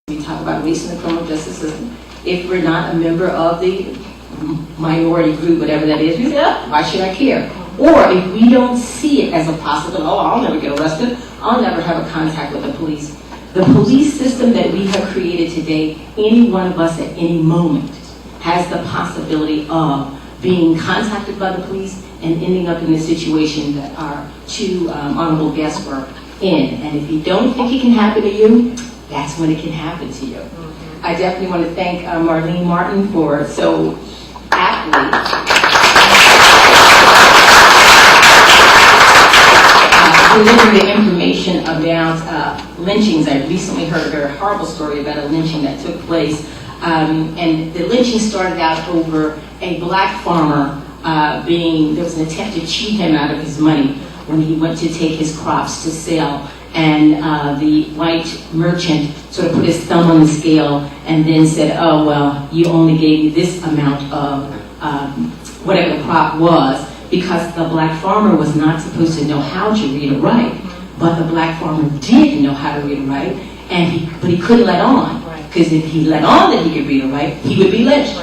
We talk about race in the criminal justice system. If we're not a member of the minority group, whatever that is, we say, oh, why should I care? Or if we don't see it as a possible, oh, I'll never get arrested, I'll never have a contact with the police. The police system that we have created today, any one of us at any moment has the possibility of being contacted by the police and ending up in the situation that our two honorable guests were in. And if you don't think it can happen to you, that's when it can happen to you. I definitely want to thank Marlene Martin for so aptly delivering the information about lynchings. I recently heard a very horrible story about a lynching that took place. And the lynching started out over a black farmer there was an attempt to cheat him out of his money when he went to take his crops to sell. And the white merchant sort of put his thumb on the scale and then said, oh, well, you only gave me this amount of whatever the crop was, because the black farmer was not supposed to know how to read or write. But the black farmer did know how to read and write, but he couldn't let on. Because if he let on that he could read and write, he would be lynched.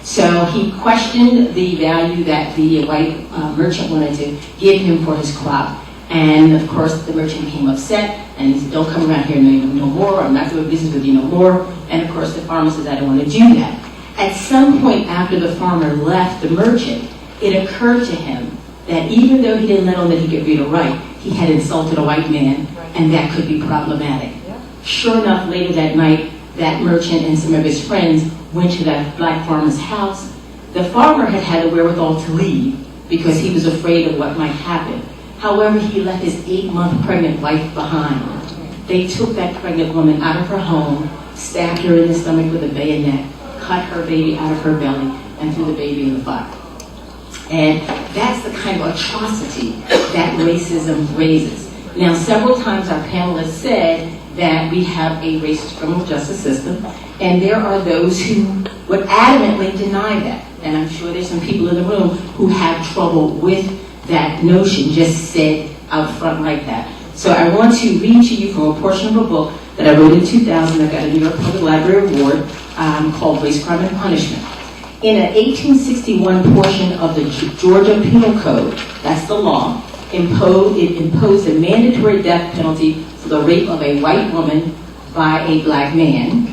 So he questioned the value that the white merchant wanted to give him for his crop. And of course, the merchant became upset and he said, don't come around here no more, I'm not doing business with you no more. And of course, the farmer says, I don't want to do that. At some point after the farmer left the merchant, it occurred to him that even though he didn't let on that he could read or write, he had insulted a white man, and that could be problematic. Sure enough, later that night, that merchant and some of his friends went to that black farmer's house. The farmer had the wherewithal to leave because he was afraid of what might happen. However, he left his 8-month pregnant wife behind. They took that pregnant woman out of her home, stabbed her in the stomach with a bayonet, cut her baby out of her belly, and threw the baby in the fire. And that's the kind of atrocity that racism raises. Now, several times our panelists said that we have a racist criminal justice system, and there are those who would adamantly deny that. And I'm sure there's some people in the room who have trouble with that notion, just said out front like that. So I want to read to you from a portion of a book that I wrote in 2000. I got a New York Public Library Award called Race, Crime, and Punishment. In an 1861 portion of the Georgia Penal Code, that's the law, it imposed a mandatory death penalty for the rape of a white woman by a black man,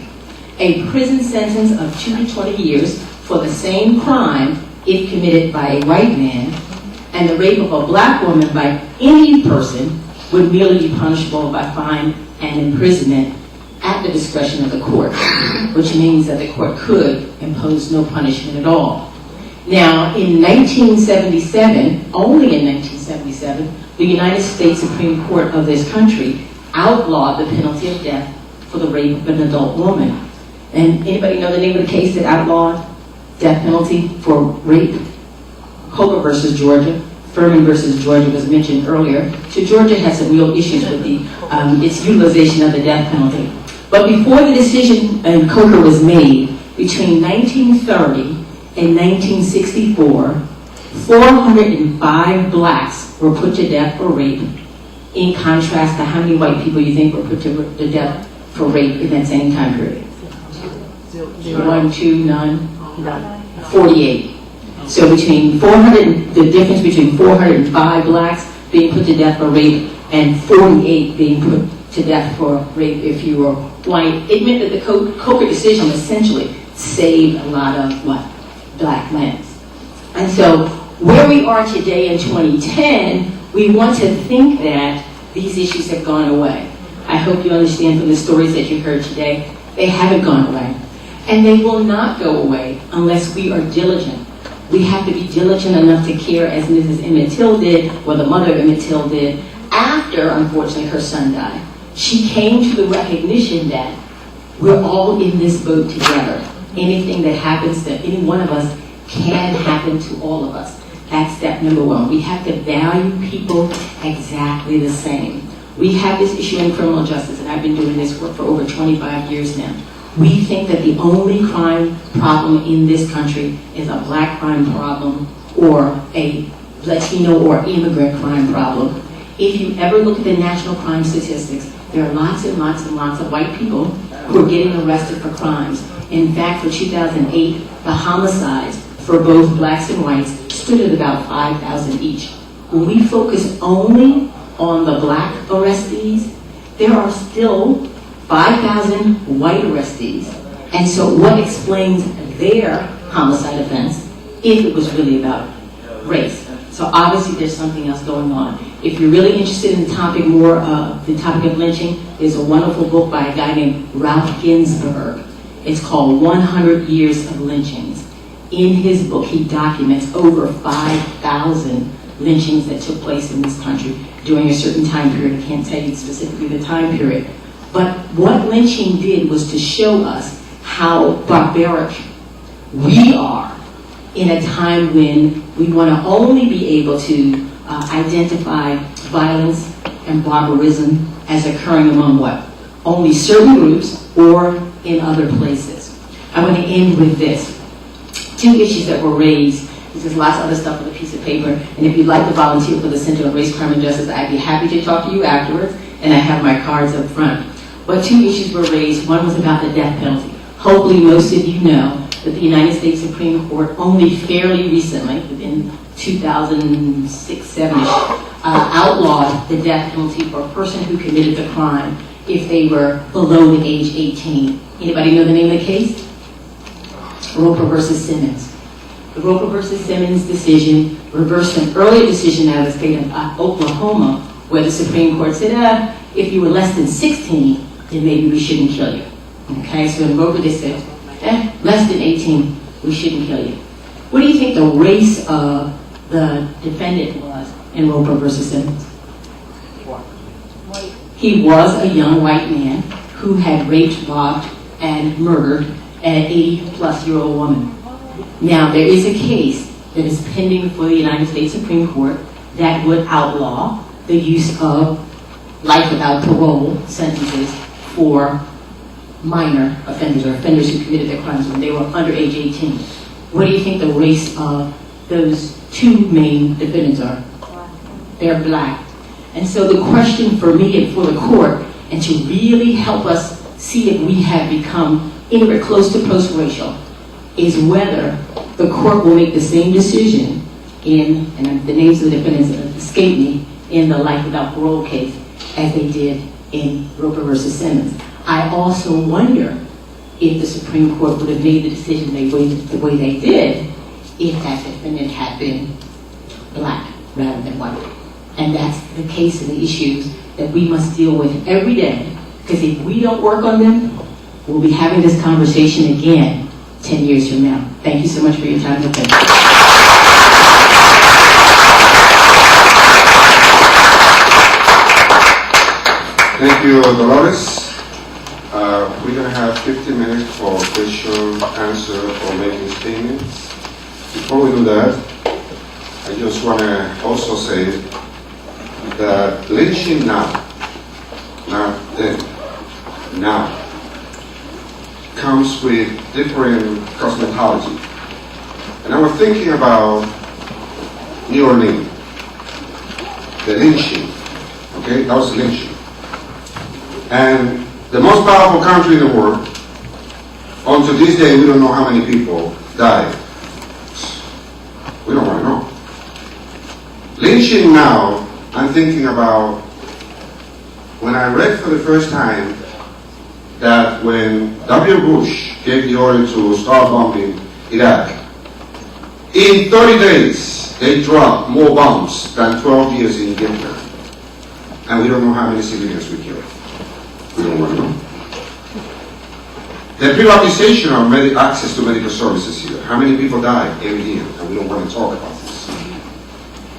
a prison sentence of 2 to 20 years for the same crime if committed by a white man, and the rape of a black woman by any person would merely be punishable by fine and imprisonment at the discretion of the court, which means that the court could impose no punishment at all. Now, in 1977, only in 1977, the United States Supreme Court of this country outlawed the penalty of death for the rape of an adult woman. And anybody know the name of the case that outlawed death penalty for rape? Coker versus Georgia. Furman versus Georgia was mentioned earlier. So Georgia has some real issues with its utilization of the death penalty. But before the decision in Coker was made, between 1930 and 1964, 405 blacks were put to death for rape, in contrast to how many white people you think were put to death for rape in that same time period? 1, 2, none? 48. So the difference between 405 blacks being put to death for rape and 48 being put to death for rape if you were white, it meant that the Coker decision essentially saved a lot of black lives. And so where we are today in 2010, we want to think that these issues have gone away. I hope you understand from the stories that you heard today, they haven't gone away. And they will not go away unless we are diligent. We have to be diligent enough to care, as Mrs. Emmett Till did, or the mother of Emmett Till did, after, unfortunately, her son died. She came to the recognition that we're all in this boat together. Anything that happens to any one of us can happen to all of us. That's step number one. We have to value people exactly the same. We have this issue in criminal justice, and I've been doing this work for over 25 years now. We think that the only crime problem in this country is a black crime problem or a Latino or immigrant crime problem. If you ever look at the national crime statistics, there are lots and lots and lots of white people were getting arrested for crimes. In fact, for 2008, the homicides for both blacks and whites stood at about 5,000 each. When we focus only on the black arrestees, there are still 5,000 white arrestees. And so what explains their homicide offense if it was really about race? So obviously there's something else going on. If you're really interested in the topic the topic of lynching, there's a wonderful book by a guy named Ralph Ginsberg. It's called 100 Years of Lynchings. In his book, he documents over 5,000 lynchings that took place in this country during a certain time period. I can't tell you specifically the time period. But what lynching did was to show us how barbaric we are in a time when we want to only be able to identify violence and barbarism as occurring among what? Only certain groups or in other places. I want to end with this. Two issues that were raised. There's lots of other stuff on a piece of paper, and if you'd like to volunteer for the Center of Race, Crime, and Justice, I'd be happy to talk to you afterwards, and I have my cards up front. But two issues were raised. One was about the death penalty. Hopefully most of you know that the United States Supreme Court only fairly recently, within 2006-7ish, outlawed the death penalty for a person who committed the crime if they were below the age 18. Anybody know the name of the case? Roper versus Simmons. The Roper versus Simmons decision reversed an earlier decision out of the state of Oklahoma, where the Supreme Court said, if you were less than 16, then maybe we shouldn't kill you. Okay, so in Roper they said, less than 18, we shouldn't kill you. What do you think the race of the defendant was in Roper versus Simmons? White. He was a young white man who had raped, robbed, and murdered an 80-plus-year-old woman. Now, there is a case that is pending for the United States Supreme Court that would outlaw the use of life without parole sentences for minor offenders or offenders who committed their crimes when they were under age 18. What do you think the race of those two main defendants are? They're black. And so the question for me and for the court, and to really help us see if we have become anywhere close to post-racial, is whether the court will make the same decision in, and the names of the defendants escape me, in the life without parole case as they did in Roper versus Simmons. I also wonder if the Supreme Court would have made the decision the way they did if that defendant had been black rather than white. And that's the case and the issues that we must deal with every day, because if we don't work on them, we'll be having this conversation again 10 years from now. Thank you so much for your time today. Thank you, Delores. We're going to have 15 minutes for question, answer, or making statements. Before we do that, I just want to also say that lynching now, not then, now, comes with different cosmetology. And I was thinking about New Orleans, the lynching, okay, that was lynching. And the most powerful country in the world, until this day we don't know how many people died. We don't want to know. Lynching now, I'm thinking about when I read for the first time that when W. Bush gave the order to start bombing Iraq, in 30 days they dropped more bombs than 12 years in Vietnam. And we don't know how many civilians we killed. We don't want to know. The privatization of access to medical services here. How many people die every year? And we don't want to talk about this.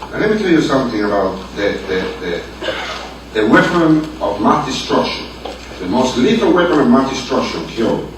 And let me tell you something about the weapon of mass destruction. The most lethal weapon of mass destruction killed